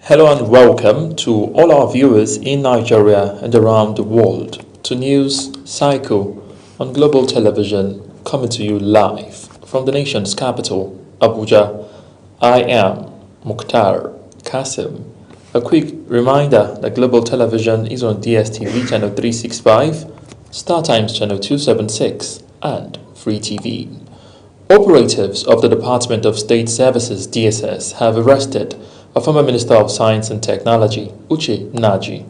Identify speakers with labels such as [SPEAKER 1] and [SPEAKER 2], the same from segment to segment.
[SPEAKER 1] Hello and welcome to all our viewers in Nigeria and around the world to News Cycle on Global Television, coming to you live from the nation's capital, Abuja. I am Mukhtar Kasim. A quick reminder that Global Television is on DSTV channel 365, StarTimes channel 276 and Free TV. Operatives of the Department of State Services (DSS) have arrested a former Minister of Science and Technology, Uche Naji.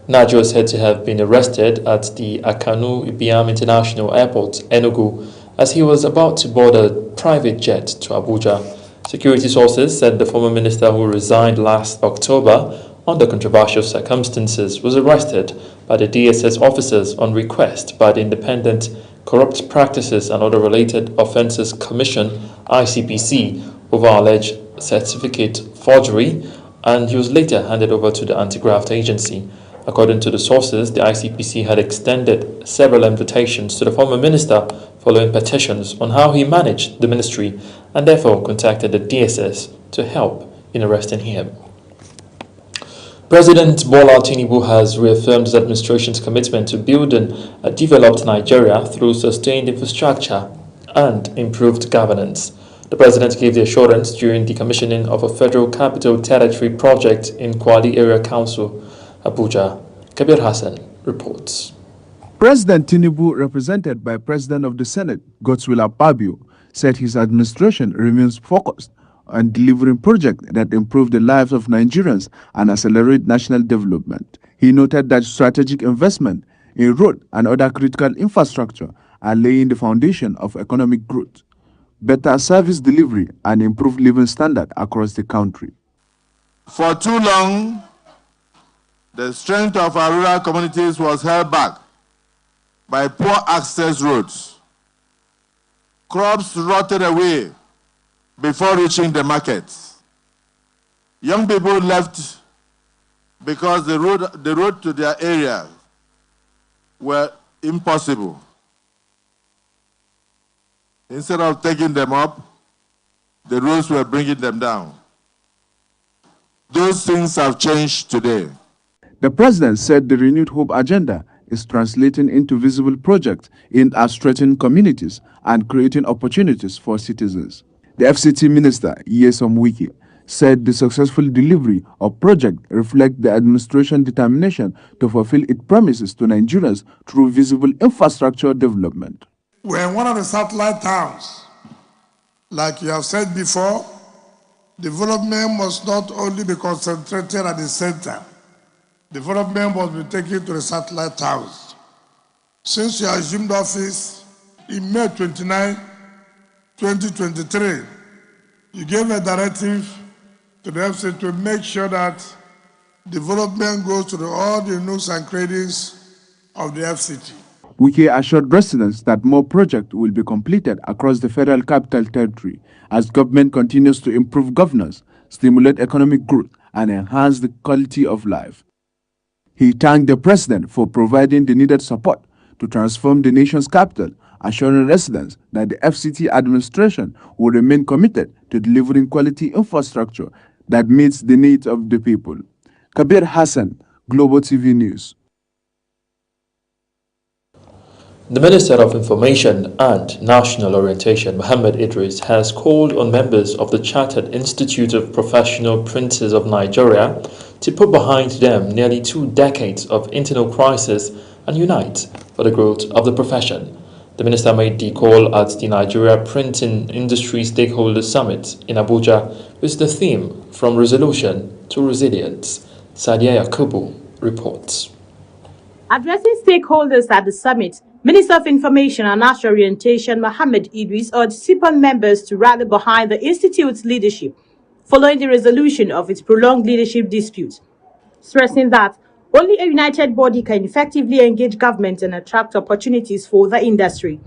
[SPEAKER 1] Naji was said to have been arrested at the Akanu Ibiam International Airport, Enugu, as he was about to board a private jet to Abuja. Security sources said the former minister, who resigned last October under controversial circumstances, was arrested by the DSS officers on request by the Independent Corrupt Practices and Other Related Offences Commission (ICPC) over alleged certificate forgery, and he was later handed over to the Anti-Graft Agency. According to the sources, the ICPC had extended several invitations to the former minister following petitions on how he managed the ministry, and therefore contacted the DSS to help in arresting him. President Bola Tinubu has reaffirmed his administration's commitment to building a developed Nigeria through sustained infrastructure and improved governance. The president gave the assurance during the commissioning of a Federal Capital Territory project in Kwali Area Council, Abuja. Kabir Hassan reports.
[SPEAKER 2] President Tinubu, represented by President of the Senate, Godswill Akpabio, said his administration remains focused on delivering projects that improve the lives of Nigerians and accelerate national development. He noted that strategic investment in road and other critical infrastructure are laying the foundation of economic growth, better service delivery, and improved living standard across the country.
[SPEAKER 3] For too long, the strength of our rural communities was held back by poor access roads. Crops rotted away before reaching the markets. Young people left because the road to their area were impossible. Instead of taking them up, the roads were bringing them down. Those things have changed today.
[SPEAKER 2] The president said the Renewed Hope agenda is translating into visible projects aimed at strengthening communities and creating opportunities for citizens. The FCT Minister, Nyesom Wike, said the successful delivery of projects reflects the administration's determination to fulfill its promises to Nigerians through visible infrastructure development.
[SPEAKER 4] We're in one of the satellite towns. Like you have said before, development must not only be concentrated at the center. Development must be taken to the satellite towns. Since you assumed office in May 29, 2023, you gave a directive to the FCT to make sure that development goes to all the nooks and crannies of the FCT.
[SPEAKER 2] Wike assured residents that more projects will be completed across the Federal Capital Territory as government continues to improve governance, stimulate economic growth, and enhance the quality of life. He thanked the president for providing the needed support to transform the nation's capital, assuring residents that the FCT administration will remain committed to delivering quality infrastructure that meets the needs of the people. Kabir Hassan, Global TV News.
[SPEAKER 1] The Minister of Information and National Orientation, Mohammed Idris, has called on members of the Chartered Institute of Professional Printers of Nigeria to put behind them nearly 2 decades of internal crisis and unite for the growth of the profession. The minister made the call at the Nigeria Printing Industry Stakeholder Summit in Abuja with the theme From Resolution to Resilience. Sadia Yakubu reports.
[SPEAKER 5] Addressing stakeholders at the summit, Minister of Information and National Orientation Mohammed Idris urged SIPON members to rally behind the Institute's leadership following the resolution of its prolonged leadership dispute, stressing that only a united body can effectively engage government and attract opportunities for the industry.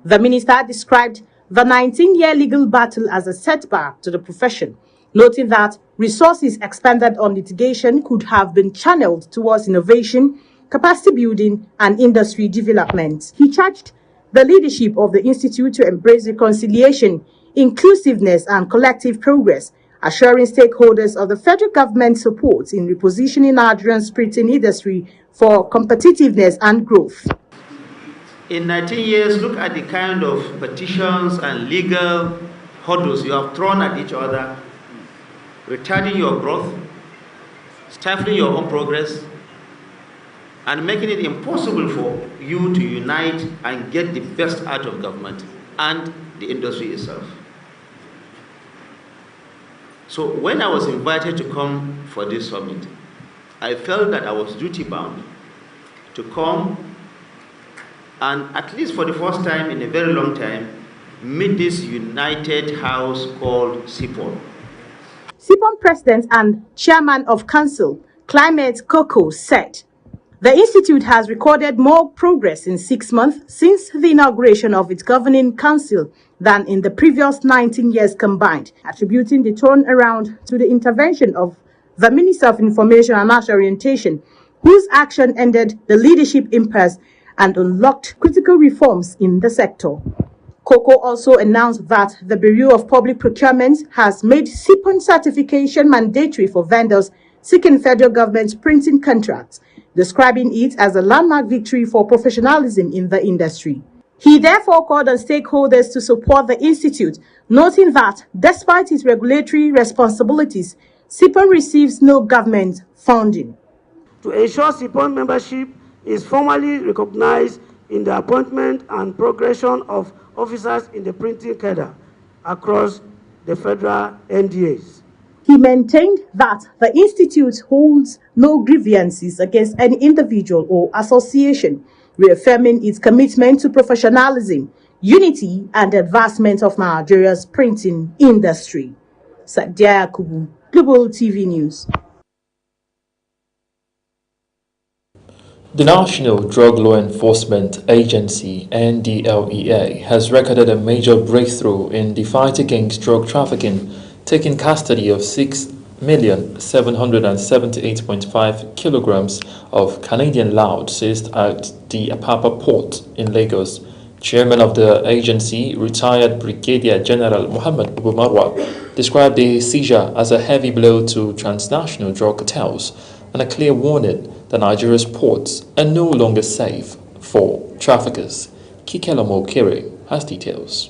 [SPEAKER 5] The minister described the 19-year legal battle as a setback to the profession, noting that resources expended on litigation could have been channeled towards innovation, capacity building, and industry development. He charged the leadership of the Institute to embrace reconciliation, inclusiveness, and collective progress assuring stakeholders of the federal government's support in repositioning Nigeria's printing industry for competitiveness and growth.
[SPEAKER 6] In 19 years, look at the kind of petitions and legal hurdles you have thrown at each other, retarding your growth, stifling your own progress, and making it impossible for you to unite and get the best out of government and the industry itself. So when I was invited to come for this summit, I felt that I was duty-bound to come and, at least for the first time in a very long time, meet this united house called CIPON.
[SPEAKER 5] CIPON President and Chairman of Council, Climate Coco, said the institute has recorded more progress in 6 months since the inauguration of its governing council than in the previous 19 years combined, attributing the turnaround to the intervention of the Minister of Information and National Orientation, whose action ended the leadership impasse and unlocked critical reforms in the sector. Coco also announced that the Bureau of Public Procurement has made CIPON certification mandatory for vendors seeking federal government printing contracts, describing it as a landmark victory for professionalism in the industry. He therefore called on stakeholders to support the institute, noting that despite its regulatory responsibilities, CIPON receives no government funding.
[SPEAKER 7] To ensure CIPON membership is formally recognized in the appointment and progression of officers in the printing cadre across the federal NDAs.
[SPEAKER 5] He maintained that the institute holds no grievances against any individual or association, reaffirming its commitment to professionalism, unity, and advancement of Nigeria's printing industry. Sadiya Yakubu, Global TV News.
[SPEAKER 1] The National Drug Law Enforcement Agency, NDLEA, has recorded a major breakthrough in the fight against drug trafficking, taking custody of 6,778.5 kilograms of Canadian loud seized at the Apapa port in Lagos. Chairman of the agency, retired Brigadier General Muhammad Abu Marwa, described the seizure as a heavy blow to transnational drug cartels and a clear warning that Nigeria's ports are no longer safe for traffickers. Kikelomo Kere has details.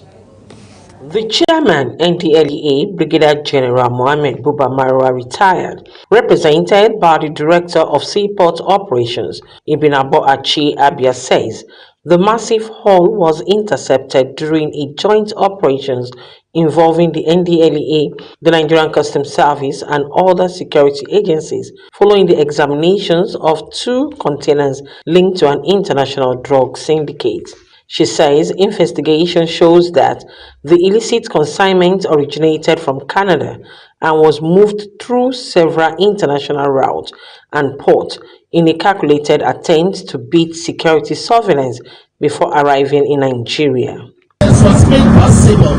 [SPEAKER 8] The chairman, NDLEA, Brigadier General Mohammed Buba Marwa, retired, represented by the Director of Seaport Operations, Ibn Abo Achi Abia, says the massive haul was intercepted during a joint operations involving the NDLEA, the Nigerian Customs Service, and other security agencies, following the examinations of 2 containers linked to an international drug syndicate. She says investigation shows that the illicit consignment originated from Canada and was moved through several international routes and ports in a calculated attempt to beat security surveillance before arriving in Nigeria.
[SPEAKER 9] This was made possible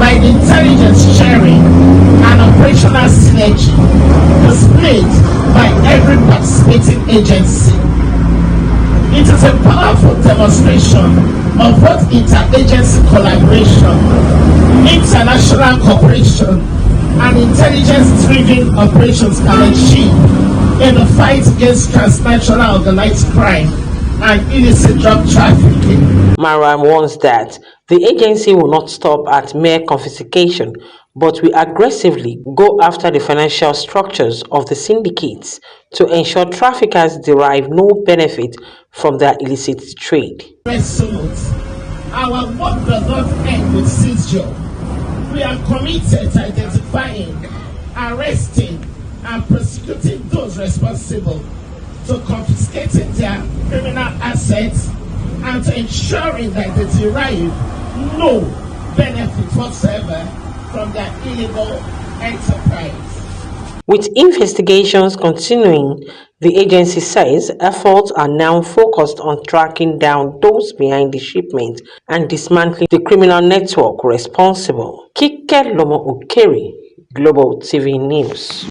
[SPEAKER 9] by the intelligence sharing and operational synergy displayed by every participating agency. It is a powerful demonstration of what interagency collaboration, international cooperation, and intelligence-driven operations can achieve in the fight against transnational organized crime and illicit drug trafficking.
[SPEAKER 8] Marwan warns that the agency will not stop at mere confiscation, but will aggressively go after the financial structures of the syndicates to ensure traffickers derive no benefit from their illicit trade.
[SPEAKER 9] Resolute. Our work does not end with seizure. We are committed to identifying, arresting, and prosecuting those responsible, to confiscating their criminal assets, and to ensuring that they derive no benefit whatsoever from their illegal enterprise.
[SPEAKER 8] With investigations continuing, the agency says efforts are now focused on tracking down those behind the shipment and dismantling the criminal network responsible. Kikelomo Ukeri, Global TV News.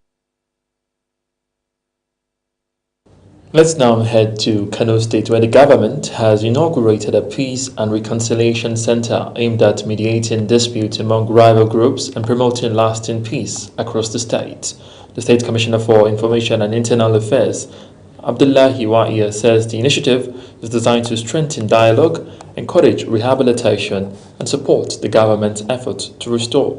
[SPEAKER 1] Let's now head to Kano State, where the government has inaugurated a Peace and Reconciliation Center aimed at mediating disputes among rival groups and promoting lasting peace across the state. The State Commissioner for Information and Internal Affairs, Abdullahi Wa'ia, says the initiative is designed to strengthen dialogue, encourage rehabilitation, and support the government's effort to restore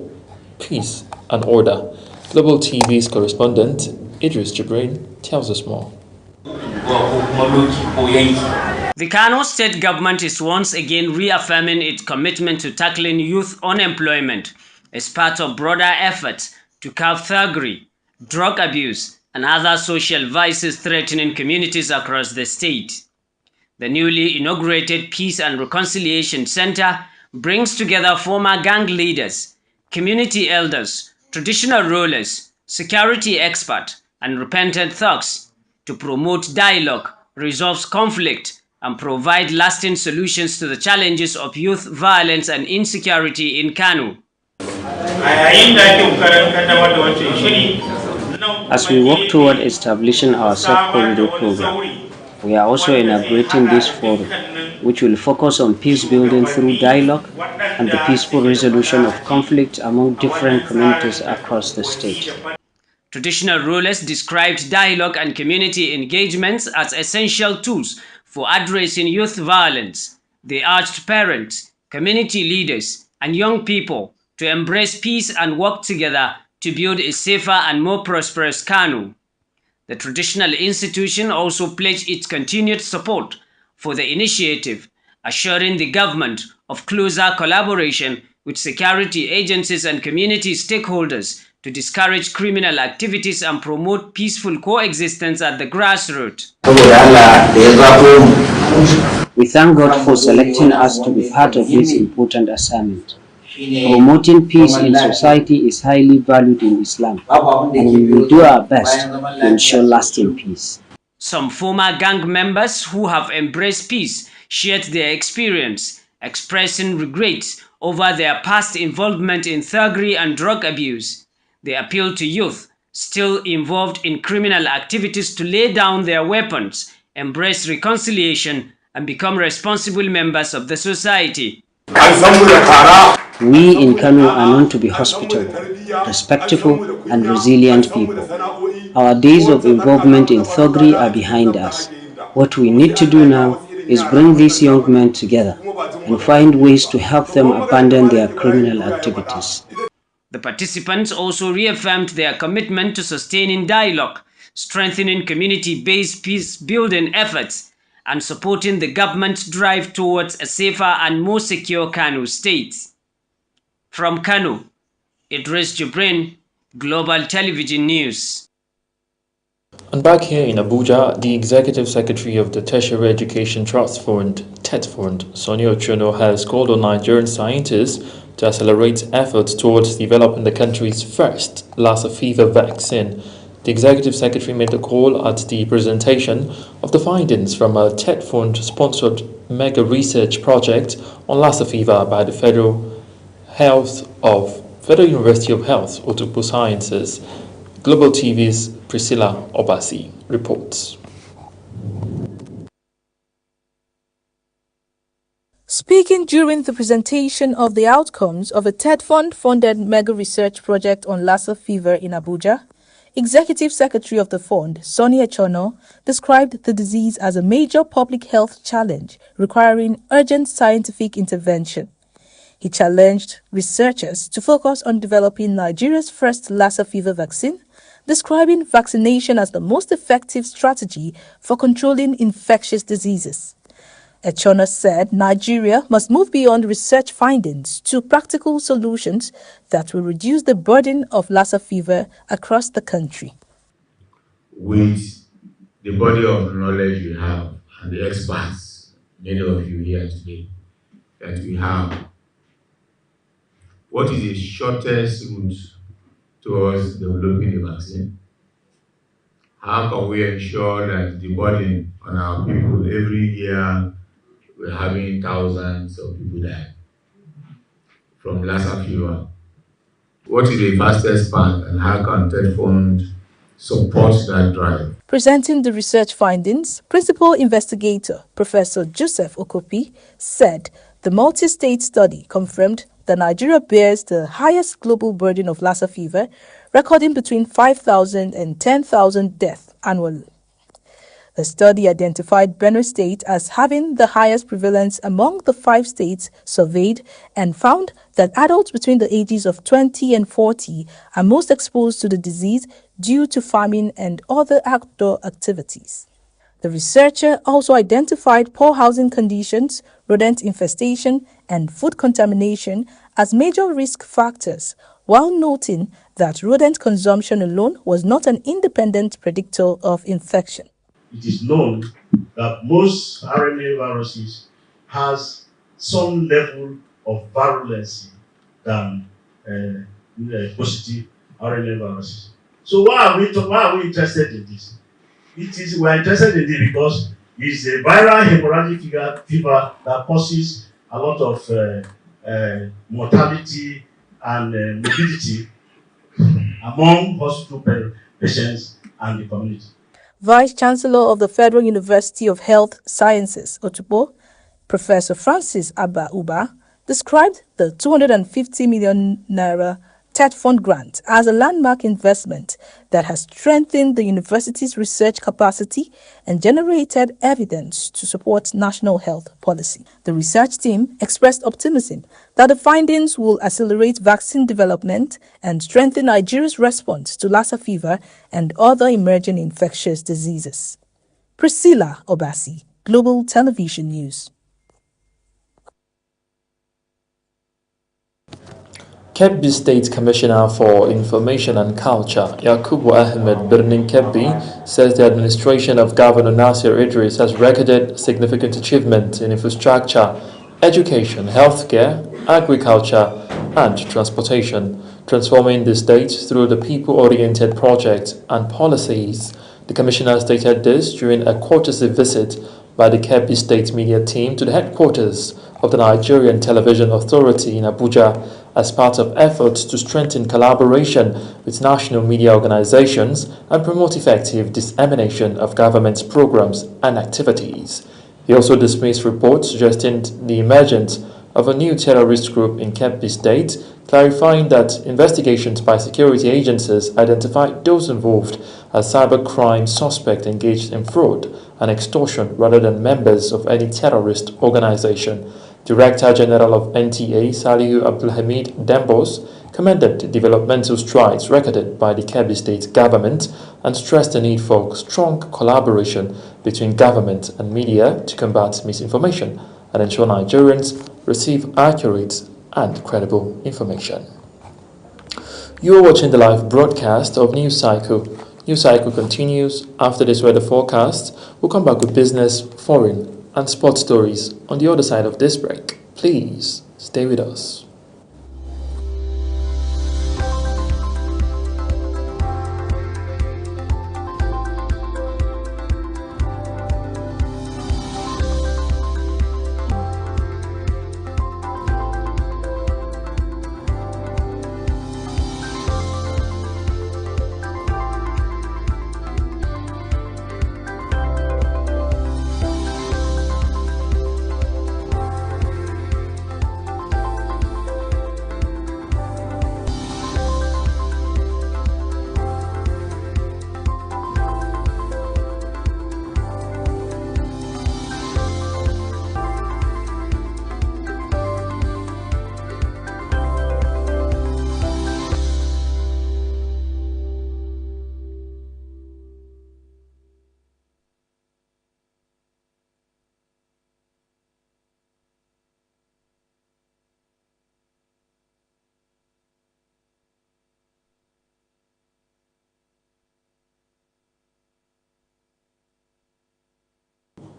[SPEAKER 1] peace and order. Global TV's correspondent Idris Jibrin tells us more.
[SPEAKER 10] The Kano state government is once again reaffirming its commitment to tackling youth unemployment as part of broader efforts to curb thuggery, drug abuse, and other social vices threatening communities across the state. The newly inaugurated Peace and Reconciliation Center brings together former gang leaders, community elders, traditional rulers, security experts, and repentant thugs to promote dialogue, resolve conflict, and provide lasting solutions to the challenges of youth violence and insecurity in Kano.
[SPEAKER 11] As we work toward establishing our self-corridor program, we are also inaugurating this forum, which will focus on peace building through dialogue and the peaceful resolution of conflict among different communities across the state.
[SPEAKER 10] Traditional rulers described dialogue and community engagements as essential tools for addressing youth violence. They urged parents, community leaders, and young people to embrace peace and work together to build a safer and more prosperous Kano. The traditional institution also pledged its continued support for the initiative, assuring the government of closer collaboration with security agencies and community stakeholders to discourage criminal activities and promote peaceful coexistence at the grassroots.
[SPEAKER 11] We thank God for selecting us to be part of this important assignment. Promoting peace in society is highly valued in Islam, and we will do our best to ensure lasting peace.
[SPEAKER 10] Some former gang members who have embraced peace shared their experience, expressing regrets over their past involvement in thuggery and drug abuse. They appeal to youth still involved in criminal activities to lay down their weapons, embrace reconciliation, and become responsible members of the society.
[SPEAKER 11] We in Kano are known to be hospitable, respectful, and resilient people. Our days of involvement in thuggery are behind us. What we need to do now is bring these young men together and find ways to help them abandon their criminal activities.
[SPEAKER 10] The participants also reaffirmed their commitment to sustaining dialogue, strengthening community-based peace-building efforts, and supporting the government's drive towards a safer and more secure Kano state. From Kano, Idris Jibrin, Global Television News.
[SPEAKER 1] And back here in Abuja, the Executive Secretary of the Tertiary Education Trust Fund, TET Fund, Sonia Ochono, has called on Nigerian scientists to accelerate efforts towards developing the country's first Lassa fever vaccine. The Executive Secretary made the call at the presentation of the findings from a TET Fund-sponsored mega research project on Lassa fever by the Federal University of Health, Otukpo Sciences. Global TV's Priscilla Obasi reports.
[SPEAKER 12] Speaking during the presentation of the outcomes of a TED Fund-funded mega research project on Lassa fever in Abuja, Executive Secretary of the fund, Sonia Ochono, described the disease as a major public health challenge requiring urgent scientific intervention. He challenged researchers to focus on developing Nigeria's first Lassa fever vaccine, describing vaccination as the most effective strategy for controlling infectious diseases. Ochono said Nigeria must move beyond research findings to practical solutions that will reduce the burden of Lassa fever across the country.
[SPEAKER 13] With the body of knowledge we have and the experts, many of you here today, that we have, what is the shortest route towards developing a vaccine? How can we ensure that the burden on our people every year we're having thousands of people die from Lassa fever? What is the fastest path, and how can TED Fund support that drive.
[SPEAKER 12] Presenting the research findings, Principal Investigator Professor Joseph Okopi said the multi-state study confirmed that Nigeria bears the highest global burden of Lassa fever, recording between 5,000 and 10,000 deaths annually. The study identified Benue State as having the highest prevalence among the 5 states surveyed and found that adults between the ages of 20 and 40 are most exposed to the disease due to farming and other outdoor activities. The researcher also identified poor housing conditions, rodent infestation, and food contamination as major risk factors, while noting that rodent consumption alone was not an independent predictor of infection.
[SPEAKER 14] It is known that most RNA viruses has some level of virulency than positive RNA viruses. So why are we interested in this? We are interested in this because it's a viral hemorrhagic fever that causes a lot of mortality and morbidity among hospital patients and the community.
[SPEAKER 12] Vice-Chancellor of the Federal University of Health Sciences, Otukpo, Professor Francis Abba Uba, described the 250 million naira TED Fund grant as a landmark investment that has strengthened the university's research capacity and generated evidence to support national health policy. The research team expressed optimism that the findings will accelerate vaccine development and strengthen Nigeria's response to Lassa fever and other emerging infectious diseases. Priscilla Obasi, Global Television News.
[SPEAKER 1] Kebbi State Commissioner for Information and Culture, Yakubu Ahmed Birnin Kebbi, says the administration of Governor Nasir Idris has recorded significant achievement in infrastructure, education, healthcare, agriculture, and transportation, transforming the state through the people-oriented projects and policies. The commissioner stated this during a courtesy visit by the Kebbi State media team to the headquarters of the Nigerian Television Authority in Abuja as part of efforts to strengthen collaboration with national media organizations and promote effective dissemination of government's programs and activities. He also dismissed reports suggesting the emergence of a new terrorist group in Kebbi State, clarifying that investigations by security agencies identified those involved as cybercrime suspects engaged in fraud and extortion rather than members of any terrorist organization. Director General of NTA, Salihu Abdulhamid Dembos, commended the developmental strides recorded by the Kebbi State government and stressed the need for strong collaboration between government and media to combat misinformation and ensure Nigerians receive accurate and credible information. You are watching the live broadcast of News Cycle. News Cycle continues. After this weather forecast, we'll come back with business, foreign, and sports stories on the other side of this break. Please stay with us.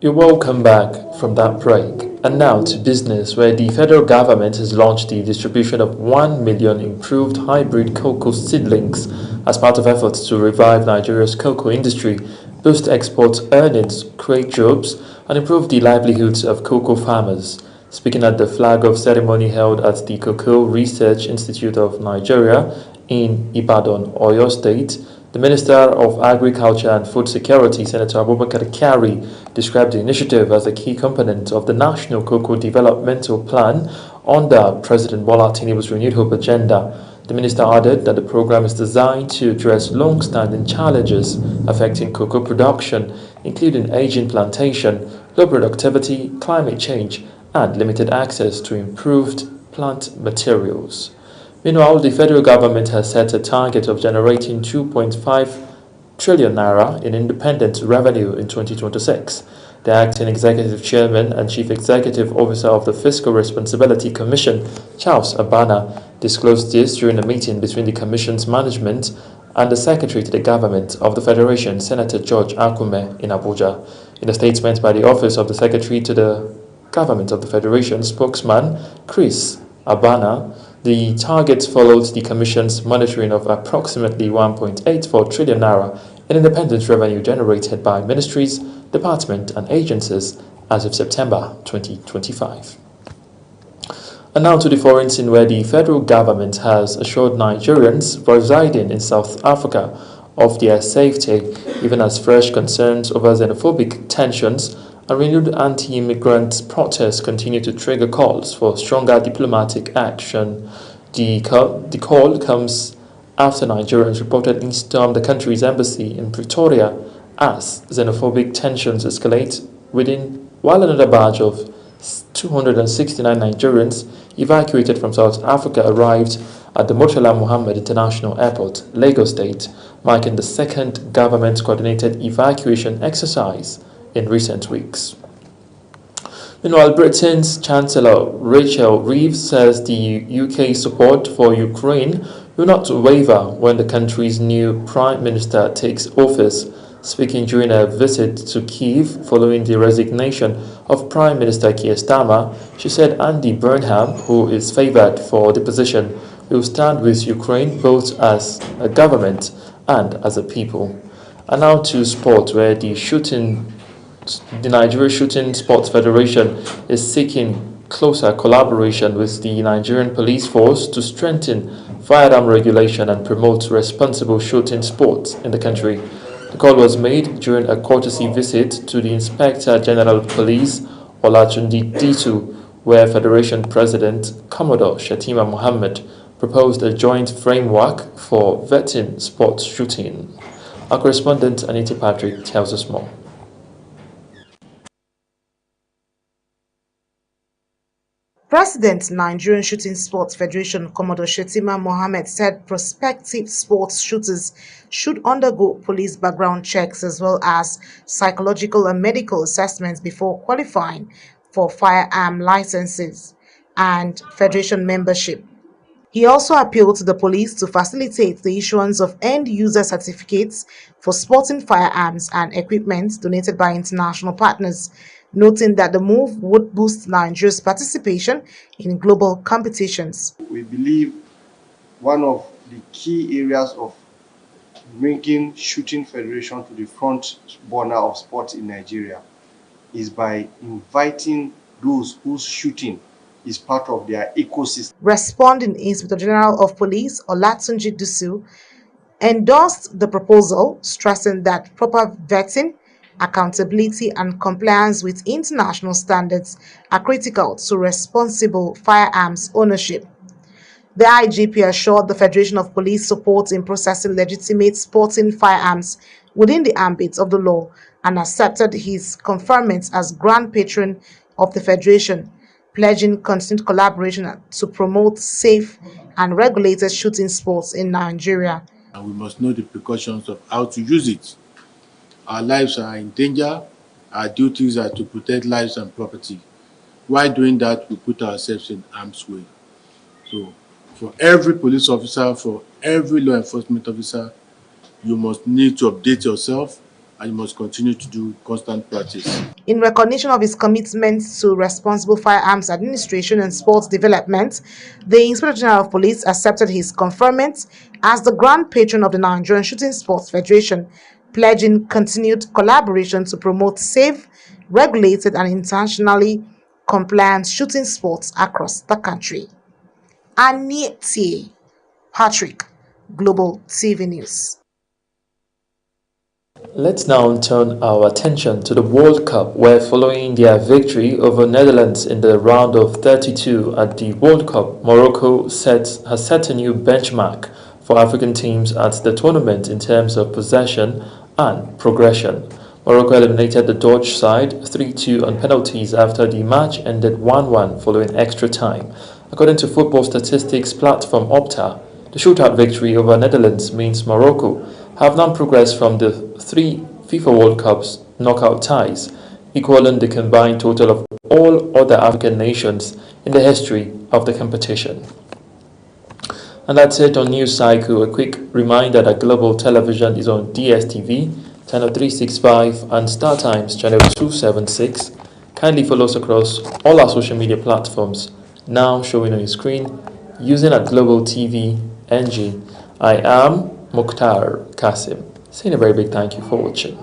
[SPEAKER 1] You're welcome back from that break. And now to business, where the federal government has launched the distribution of 1 million improved hybrid cocoa seedlings as part of efforts to revive Nigeria's cocoa industry, boost export earnings, create jobs, and improve the livelihoods of cocoa farmers. Speaking at the flag-off ceremony held at the Cocoa Research Institute of Nigeria in Ibadan, Oyo State, the The Minister of Agriculture and Food Security, Senator Abubakar Kyari, described the initiative as a key component of the National Cocoa Developmental Plan under President Bola Tinubu's Renewed Hope agenda. The minister added that the program is designed to address long-standing challenges affecting cocoa production, including aging plantation, low productivity, climate change, and limited access to improved plant materials. Meanwhile, the federal government has set a target of generating 2.5 trillion naira in independent revenue in 2026. The acting executive chairman and chief executive officer of the Fiscal Responsibility Commission, Charles Abana, disclosed this during a meeting between the commission's management and the secretary to the government of the Federation, Senator George Akume, in Abuja. In a statement by the office of the secretary to the government of the Federation spokesman, Chris Abana, the target followed the Commission's monitoring of approximately 1.84 trillion naira in independent revenue generated by ministries, departments and agencies as of September 2025. And now to the foreign scene, where the federal government has assured Nigerians residing in South Africa of their safety, even as fresh concerns over xenophobic tensions and renewed anti-immigrant protests continue to trigger calls for stronger diplomatic action. The call comes after Nigerians reportedly stormed the country's embassy in Pretoria as xenophobic tensions escalate while another batch of 269 Nigerians evacuated from South Africa arrived at the Murtala Muhammed International Airport, Lagos State, marking the second government-coordinated evacuation exercise in recent weeks. Meanwhile, Britain's Chancellor Rachel Reeves says the UK's support for Ukraine will not waver when the country's new Prime Minister takes office. Speaking during a visit to Kyiv following the resignation of Prime Minister Keir Starmer, she said Andy Burnham, who is favoured for the position, will stand with Ukraine both as a government and as a people. And now to sport, where the Nigeria Shooting Sports Federation is seeking closer collaboration with the Nigerian police force to strengthen firearm regulation and promote responsible shooting sports in the country. The call was made during a courtesy visit to the Inspector General of Police, Olatunji Ditu, where Federation President Commodore Shetima Mohammed proposed a joint framework for vetting sports shooting. Our correspondent Anita Patrick tells us more.
[SPEAKER 15] President Nigerian Shooting Sports Federation Commodore Shetima Mohammed said prospective sports shooters should undergo police background checks as well as psychological and medical assessments before qualifying for firearm licenses and federation membership. He also appealed to the police to facilitate the issuance of end-user certificates for sporting firearms and equipment donated by international partners, noting that the move would boost Nigeria's participation in global competitions.
[SPEAKER 16] We believe one of the key areas of bringing Shooting Federation to the front burner of sports in Nigeria is by inviting those whose shooting is part of their ecosystem.
[SPEAKER 15] Responding, Inspector General of Police Olatunji Ditu endorsed the proposal, stressing that proper vetting, accountability and compliance with international standards are critical to responsible firearms ownership. The IGP assured the Federation of Police support in processing legitimate sporting firearms within the ambit of the law and accepted his conferment as Grand Patron of the Federation, pledging continued collaboration to promote safe and regulated shooting sports in Nigeria.
[SPEAKER 17] And we must know the precautions of how to use it. Our lives are in danger. Our duties are to protect lives and property. While doing that, we put ourselves in harm's way. So, for every police officer, for every law enforcement officer, you must need to update yourself and you must continue to do constant practice.
[SPEAKER 15] In recognition of his commitment to responsible firearms administration and sports development, the Inspector General of Police accepted his conferment as the Grand Patron of the Nigerian Shooting Sports Federation, pledging continued collaboration to promote safe, regulated and internationally compliant shooting sports across the country. Anita Patrick, Global TV News.
[SPEAKER 1] Let's now turn our attention to the World Cup, where following their victory over Netherlands in the round of 32 at the World Cup, Morocco has set a new benchmark for African teams at the tournament in terms of possession and progression. Morocco eliminated the Dutch side 3-2 on penalties after the match ended 1-1 following extra time. According to football statistics platform Opta, the shootout victory over Netherlands means Morocco have now progressed from the 3 FIFA World Cups knockout ties, equaling the combined total of all other African nations in the history of the competition. And that's it on News Cycle. A quick reminder that Global Television is on DSTV, channel 365 and StarTimes, channel 276. Kindly follow us across all our social media platforms, now showing on your screen, using at Global TV NG. I am Mukhtar Kasim, saying a very big thank you for watching.